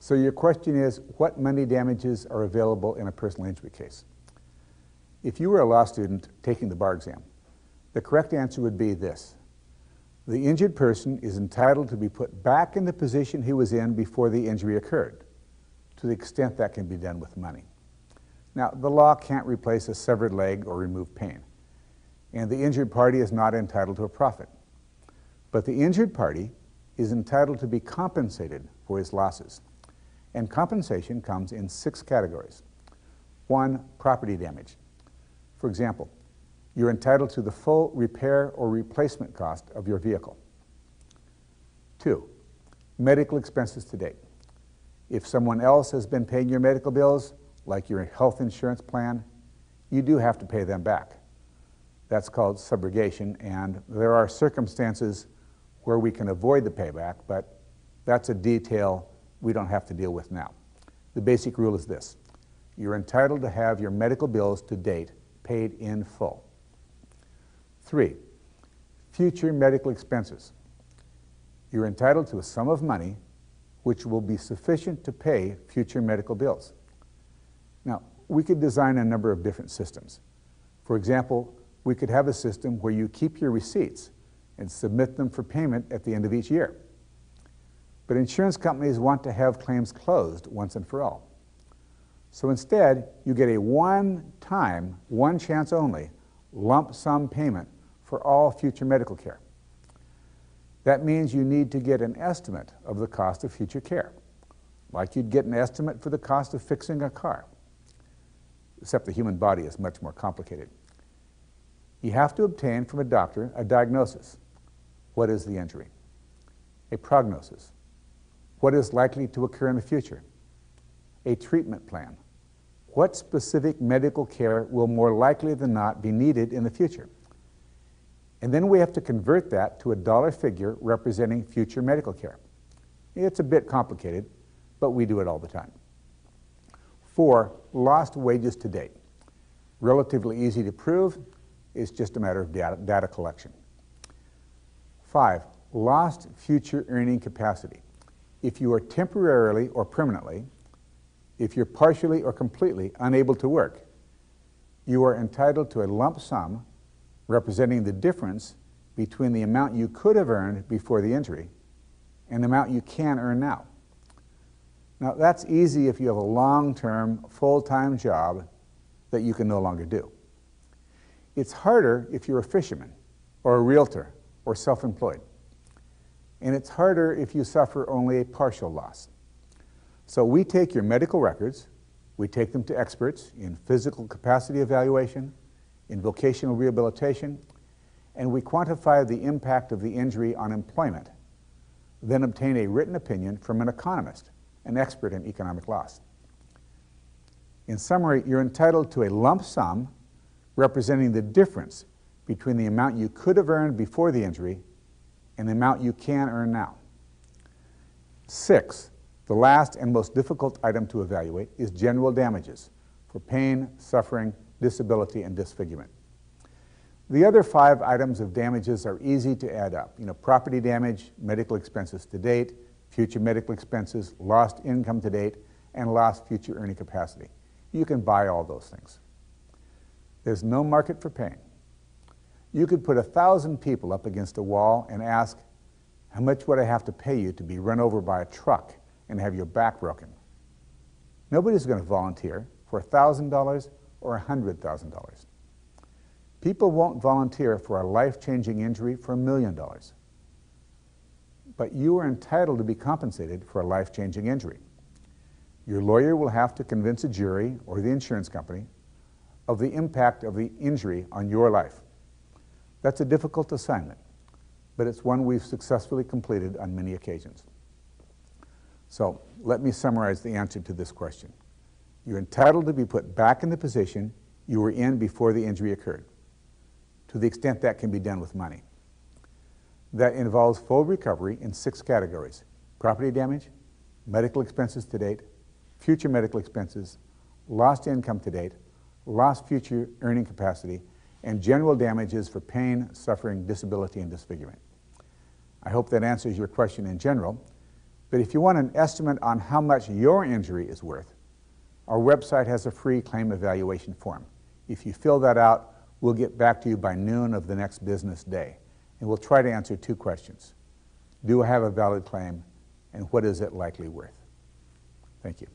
So your question is, what money damages are available in a personal injury case? If you were a law student taking the bar exam, the correct answer would be this. The injured person is entitled to be put back in the position he was in before the injury occurred, to the extent that can be done with money. Now, the law can't replace a severed leg or remove pain, and the injured party is not entitled to a profit. But the injured party is entitled to be compensated for his losses, and compensation comes in 6 categories. 1, property damage. For example, you're entitled to the full repair or replacement cost of your vehicle. 2, medical expenses to date. If someone else has been paying your medical bills, like your health insurance plan, you do have to pay them back. That's called subrogation, and there are circumstances where we can avoid the payback, but that's a detail we don't have to deal with now. The basic rule is this. You're entitled to have your medical bills to date paid in full. 3, future medical expenses. You're entitled to a sum of money which will be sufficient to pay future medical bills. Now, we could design a number of different systems. For example, we could have a system where you keep your receipts and submit them for payment at the end of each year. But insurance companies want to have claims closed once and for all. So instead, you get a one-time, one chance only, lump sum payment for all future medical care. That means you need to get an estimate of the cost of future care, like you'd get an estimate for the cost of fixing a car, except the human body is much more complicated. You have to obtain from a doctor a diagnosis. What is the injury? A prognosis. What is likely to occur in the future? A treatment plan. What specific medical care will more likely than not be needed in the future? And then we have to convert that to a dollar figure representing future medical care. It's a bit complicated, but we do it all the time. 4, lost wages to date. Relatively easy to prove. It's just a matter of data collection. 5, lost future earning capacity. If you are temporarily or permanently, if you're partially or completely unable to work, you are entitled to a lump sum representing the difference between the amount you could have earned before the injury and the amount you can earn now. Now, that's easy if you have a long-term, full-time job that you can no longer do. It's harder if you're a fisherman or a realtor or self-employed. And it's harder if you suffer only a partial loss. So we take your medical records, we take them to experts in physical capacity evaluation, in vocational rehabilitation, and we quantify the impact of the injury on employment, then obtain a written opinion from an economist, an expert in economic loss. In summary, you're entitled to a lump sum representing the difference between the amount you could have earned before the injury and the amount you can earn now. 6, the last and most difficult item to evaluate is general damages for pain, suffering, disability, and disfigurement. The other 5 items of damages are easy to add up. Property damage, medical expenses to date, future medical expenses, lost income to date, and lost future earning capacity. You can buy all those things. There's no market for pain. You could put 1,000 people up against a wall and ask, how much would I have to pay you to be run over by a truck and have your back broken? Nobody's going to volunteer for $1,000 or $100,000. People won't volunteer for a life-changing injury for $1 million. But you are entitled to be compensated for a life-changing injury. Your lawyer will have to convince a jury or the insurance company of the impact of the injury on your life. That's a difficult assignment, but it's one we've successfully completed on many occasions. So let me summarize the answer to this question. You're entitled to be put back in the position you were in before the injury occurred, to the extent that can be done with money. That involves full recovery in 6 categories: property damage, medical expenses to date, future medical expenses, lost income to date, lost future earning capacity, and general damages for pain, suffering, disability, and disfigurement. I hope that answers your question in general. But if you want an estimate on how much your injury is worth, our website has a free claim evaluation form. If you fill that out, we'll get back to you by noon of the next business day, and we'll try to answer 2 questions. Do I have a valid claim, and what is it likely worth? Thank you.